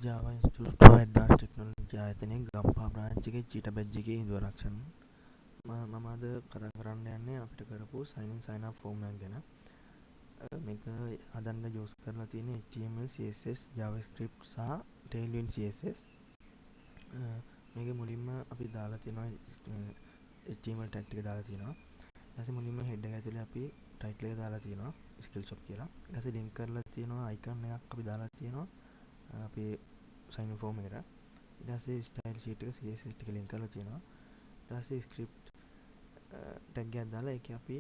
Java Institute of Advanced Technology ආයතනයේ Gampaha branch එකේ චීට badge එකේ ඉන්ට්‍රොඩක්ෂන්. මම අද කතා කරන්න යන්නේ අපිට කරපු sign in sign up form එක ගැන. මේක හදන්න යූස් කරලා තියෙන HTML CSS JavaScript සහ Tailwind CSS. මේක මුලින්ම අපි දාලා තියෙනවා HTML tag ටික දාලා තියෙනවා. ඊට පස්සේ මුලින්ම head එක ඇතුලේ අපි title එක දාලා තියෙනවා skill shop කියලා. ඊට පස්සේ link කරලා තියෙනවා icon එකක් අපි දාලා තියෙනවා අපේ sign in form එකට. ඊට පස්සේ style sheet එක CSS ටික link කරලා තියෙනවා. ඊට පස්සේ script tag එකක් දාලා ඒකේ අපි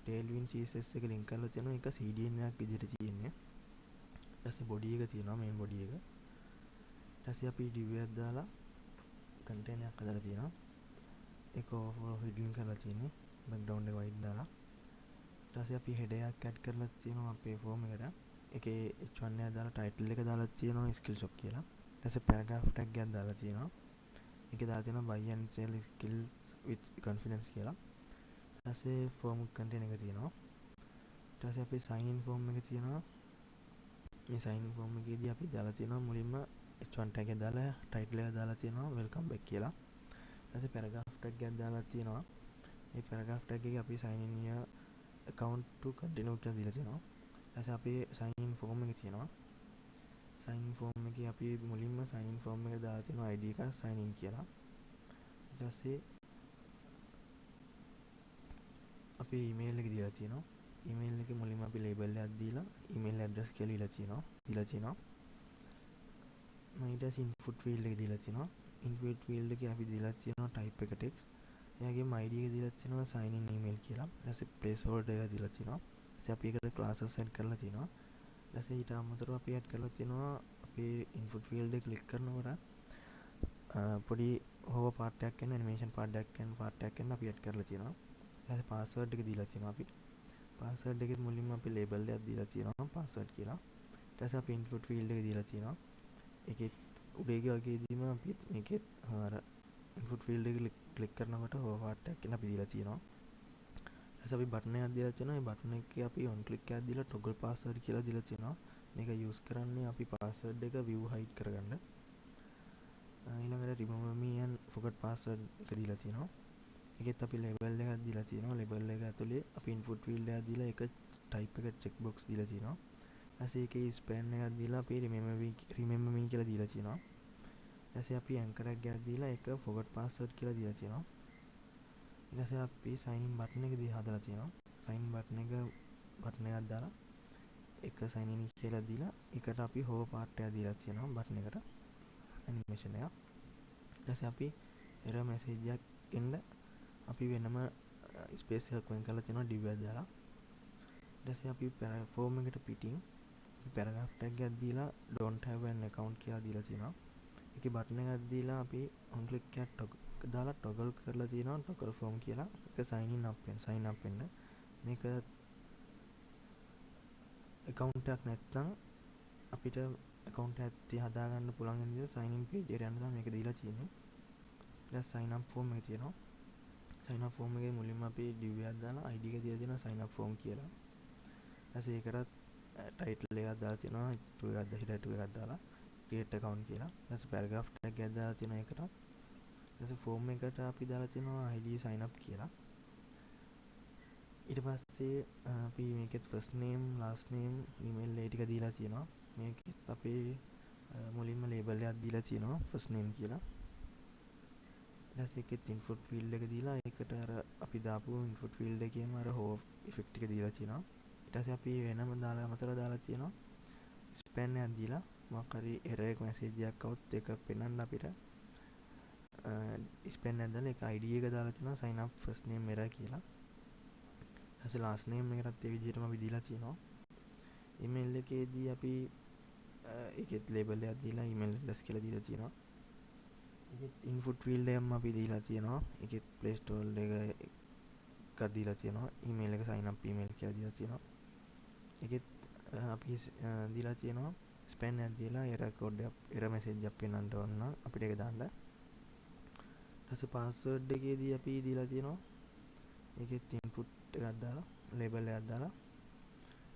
Tailwind CSS එක link කරලා තියෙනවා. ඒක CDN එකක් විදිහට තියෙන්නේ. ඊට පස්සේ body එක තියෙනවා main body එක. ඊට පස්සේ අපි div එකක් දාලා container එකක් හදලා තියෙනවා. ඒක overflow hidden කරලා තියෙන්නේ. background එක white දාලා. ඊට පස්සේ අපි header එකක් add කරලා තියෙනවා අපේ form එකට. ඒකේ h1 එක දාලා title එක දාලා තියෙනවා skill shop කියලා. ඊට පස්සේ paragraph tag එකක් දාලා තියෙනවා. ඒකේ දාලා තියෙනවා buy and sell skills with confidence කියලා. ඊට පස්සේ form content එක තියෙනවා. ඊට පස්සේ අපි sign in form එක තියෙනවා. මේ sign in form එකේදී අපි දාලා තියෙනවා මුලින්ම h1 tag එක දාලා title එක දාලා තියෙනවා welcome back කියලා. ඊට පස්සේ paragraph tag එකක් දාලා තියෙනවා. මේ paragraph tag එකේ අපි sign in your account to continue කියලා දීලා තියෙනවා. ඊට පස්සේ අපි sign in form එක තියෙනවා. sign in form එකේ අපි මුලින්ම sign in form එකට දාලා තියෙනවා ID එක sign in කියලා. ඊට පස්සේ අපි email එක දීලා තියෙනවා. email එකේ මුලින්ම අපි label එකක් දීලා email address කියලා දීලා තියෙනවා. ඊට පස්සේ input field එක දීලා තියෙනවා. input field එකේ අපි දීලා තියෙනවා type එක text. එයාගේම ID එක දීලා තියෙනවා sign in email කියලා. ඊට පස්සේ placeholder එක දීලා තියෙනවා. ඊට පස්සේ අපි ඒකට classes set කරලා තියෙනවා. ඊට පස්සේ ඊට අමතරව අපි add කරලා තියෙනවා අපේ input field එක click කරනකොට පොඩි hover part එකක් එන animation part එකක් එන අපි add කරලා තියෙනවා. ඊට පස්සේ password එක දීලා තියෙනවා අපි. password එකෙත් මුලින්ම අපි label එකක් දීලා තියෙනවා password කියලා. ඊට පස්සේ අපි input field එක දීලා තියෙනවා. ඒකෙත් උඩේගේ වගේදීම අපි මේකෙත් අර input field එක click කරනකොට hover part එකක් එන අපි දීලා තියෙනවා. ඊට පස්සේ අපි button එකක් දීලා තියෙනවා. මේ button එකේ අපි on click එකක් දීලා toggle password කියලා දීලා තියෙනවා. මේක use කරන්නේ අපි password එක view hide කරගන්න. ඊළඟට remember me and forgot password එක දීලා තියෙනවා. ඒකෙත් අපි label එකක් දීලා තියෙනවා. label එක ඇතුලේ අපි input field එකක් දීලා ඒක type එක check box දීලා තියෙනවා. ඊට පස්සේ ඒකේ span එකක් දීලා අපි remember me කියලා දීලා තියෙනවා. ඊට පස්සේ අපි anchor එකක් දීලා ඒක forgot password කියලා දීලා තියෙනවා. ඊට පස්සේ අපි sign in button එක හදලා තියෙනවා. sign in button එකක් දාලා ඒක sign in කියලා දීලා ඒකට අපි hover part එකක් දීලා තියෙනවා button එකට animation එක. ඊට පස්සේ අපි error message එකක් එන්න අපි වෙනම space එකක් වෙන් කරලා තියෙනවා div එකක් දාලා. ඊට පස්සේ අපි form එකට පිටින් paragraph tag එකක් දීලා don't have an account කියලා දීලා තියෙනවා. ඒකේ button එකක් දීලා අපි on click එකක් දාලා toggle කරලා තියෙනවා toggle form කියලා. ඒක sign up වෙන්න. මේක account එකක් නැත්නම් අපිට account එකක් හදාගන්න පුළුවන් වෙන විදිහට sign in page එකට යන්න තමයි මේක දීලා තියෙන්නේ. ඊට sign up form එක තියෙනවා. sign up form එකේ මුලින්ම අපි div එකක් දාලා ID එක දීලා තියෙනවා sign up form කියලා. ඊට පස්සේ ඒකට title එකක් දාලා තියෙනවා header 2 එකක් දාලා create account කියලා. ඊට පස්සේ paragraph tag එකක් දාලා තියෙනවා ඒකට. ඊට පස්සේ form එකට අපි දාලා තියෙනවා ID sign up කියලා. ඊට පස්සේ අපි මේකෙත් first name last name email ඒ ටික දීලා තියෙනවා. මේකෙත් අපි මුලින්ම label එකක් දීලා තියෙනවා first name කියලා. ඊට පස්සේ ඒකෙත් input field එක දීලා ඒකට අර අපි දාපු input field එකේම අර hover effect එක දීලා තියෙනවා. ඊට පස්සේ අපි වෙනම අමතරව දාලා තියෙනවා span එකක් දීලා මොකක් හරි error එක message එකක් આવුත් ඒක පෙන්වන්න අපිට span එකක් දාලා ඒක ID එක දාලා තියෙනවා sign up first name error කියලා. ඊට පස්සේ last name එකටත් ඒ විදිහටම අපි දීලා තියෙනවා. email එකේදී අපි ඒකෙත් label එකක් දීලා email address කියලා දීලා තියෙනවා. ඒකෙත් input field එකම අපි දීලා තියෙනවා. ඒකෙත් placeholder එකක් දීලා තියෙනවා. email එක sign up email කියලා දීලා තියෙනවා. ඒකෙත් අපි දීලා තියෙනවා span එකක් දීලා error message එකක් පෙන්වන්න ඕන නම් අපිට ඒක දාන්න. ඊට පස්සේ password එකේදී අපි දීලා තියෙනවා ඒකෙත් input එකක් දාලා label එකක් දාලා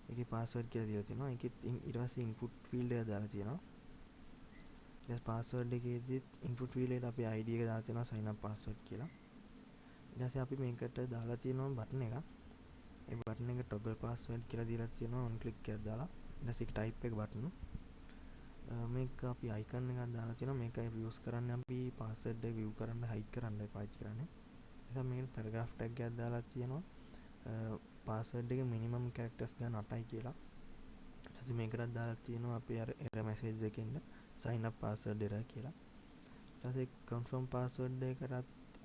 ඒකේ password කියලා දීලා තියෙනවා. ඒකෙත් ඊට පස්සේ input field එක දාලා තියෙනවා. ඊට පාස්වර්ඩ් එකේදී ඉන්පුට් ෆීල්ඩ් එකට අපි ID එක දාලා තියෙනවා sign up password කියලා. ඊට පස්සේ අපි මේකට දාලා තියෙනවා බටන් එකක්. ඒ බටන් එක toggle password කියලා දීලා තියෙනවා on click එකක් දාලා. ඊට පස්සේ type එක බටන්. මේක අපි icon එකක් දාලා තියෙනවා. මේක use කරන්නේ අපි password එක view කරන්න hide කරන්න පාවිච්චි කරන්නේ. එතකොට මේකට paragraph tag එකක් දාලා තියෙනවා. password එකේ minimum characters ගන්න 8යි කියලා. ඊට පස්සේ මේකටත් දාලා තියෙනවා අපි අර error message එකකින් sign up password error කියලා. ඊට පස්සේ confirm password එකටත්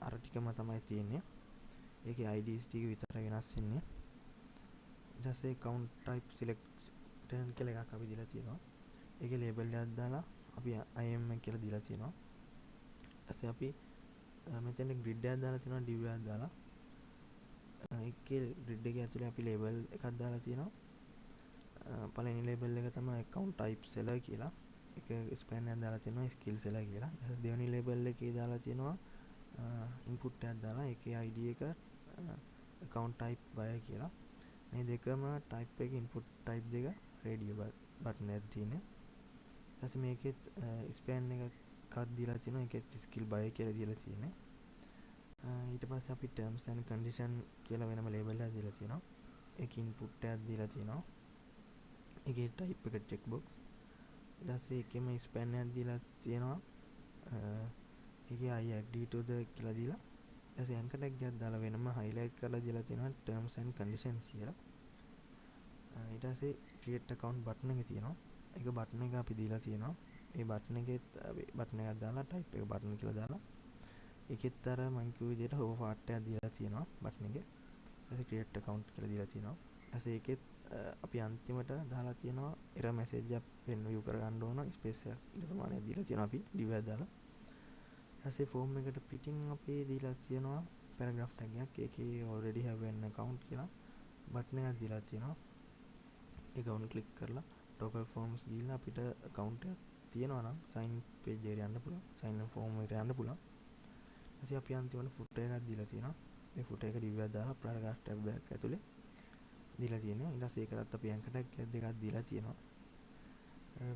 අර ටිකම තමයි තියෙන්නේ. ඒකේ IDs ටික විතරයි වෙනස් වෙන්නේ. ඊට පස්සේ count type selection කියලා එකක් අපි දීලා තියෙනවා. ඒකේ label එකක් දාලා අපි IM කියලා දීලා තියෙනවා. ඊට පස්සේ අපි මෙතන grid එකක් දාලා තියෙනවා div එකක් දාලා. ඒකේ grid එකේ ඇතුලේ අපි label එකක් දාලා තියෙනවා. පළවෙනි label එක තමයි account type seller කියලා. ඒක span එකක් දාලා තියෙනවා skill seller කියලා. ඊට පස්සේ දෙවෙනි label එකේ දාලා තියෙනවා input එකක් දාලා ඒකේ ID එක account type buyer කියලා. මේ දෙකම type එක input type දෙක radio button එකක් තියෙනවා. ඊට පස්සේ මේකෙත් span එකක් දීලා තියෙනවා. ඒකෙත් skill buyer කියලා දීලා තියෙනවා. ඊට පස්සේ අපි terms and condition කියලා වෙනම label එකක් දීලා තියෙනවා. ඒක input එකක් දීලා තියෙනවා. ඒකේ type එක check box. ඊට පස්සේ ඒකෙම span එකක් දීලා තියෙනවා. ඒකේ I agree to the කියලා දීලා ඊට පස්සේ anchor tag එකක් දාලා වෙනම highlight කරලා දීලා තියෙනවා terms and conditions කියලා. ඊට පස්සේ create account button එක තියෙනවා. ඒක button එක අපි දීලා තියෙනවා. ඒ button එකෙත් අපි button එකක් දාලා type එක button කියලා දාලා ඒකෙත් අර මම කිව්ව විදිහට hover part එකක් දීලා තියෙනවා button එකේ. ඊට පස්සේ create account කියලා දීලා තියෙනවා. ඊට පස්සේ ඒකෙත් අපි අන්තිමට දාලා තියෙනවා error message එකක් pen view කරගන්න ඕන space එකක් ඉන්න ප්‍රමාණයක් දීලා තියෙනවා අපි div එකක් දාලා. ඊපස්සේ form එකට පිටින් අපි දීලා තියෙනවා paragraph tag එකක්. ඒකේ already have an account කියලා button එකක් දීලා තියෙනවා. ඒක on click කරලා toggle forms ගිහිල්ලා අපිට account එකක් තියෙනවා නම් sign in page එකට යන්න පුළුවන්. sign in form එකට යන්න පුළුවන්. ඊපස්සේ අපි අන්තිමට footer එකක් දීලා තියෙනවා. ඒ footer එක div එකක් දාලා paragraph tab එකක් ඇතුලේ දීලා තියෙනවා. ඊට පස්සේ ඒකටත් අපි anchor tag දෙකක් දීලා තියෙනවා.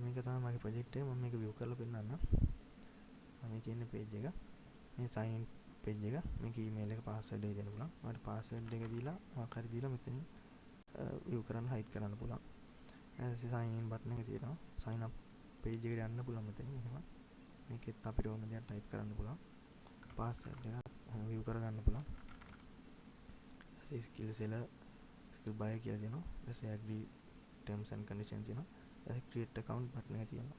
මේක තමයි මගේ project එක. මම මේක view කරලා පෙන්නන්නම්. මේ තියෙන page එක. මේ sign in page එක. මේක email එක password එක දෙන්න පුළුවන්. මට password එක දීලා මොකක් හරි දීලා මෙතනින් view කරන්න hide කරන්න පුළුවන්. ඊට sign in button එක තියෙනවා. sign up page එකට යන්න පුළුවන් මෙතනින් එහෙම. මේකෙත් අපිට ඕන දේක් type කරන්න පුළුවන්. password එක view කරගන්න පුළුවන්. ඊට skill seller skill buyer කියලා දෙනවා. ඊට පස්සේ agree terms and conditions තියෙනවා. ඊට create account button එක තියෙනවා.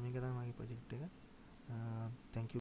මේක තමයි මගේ project එක.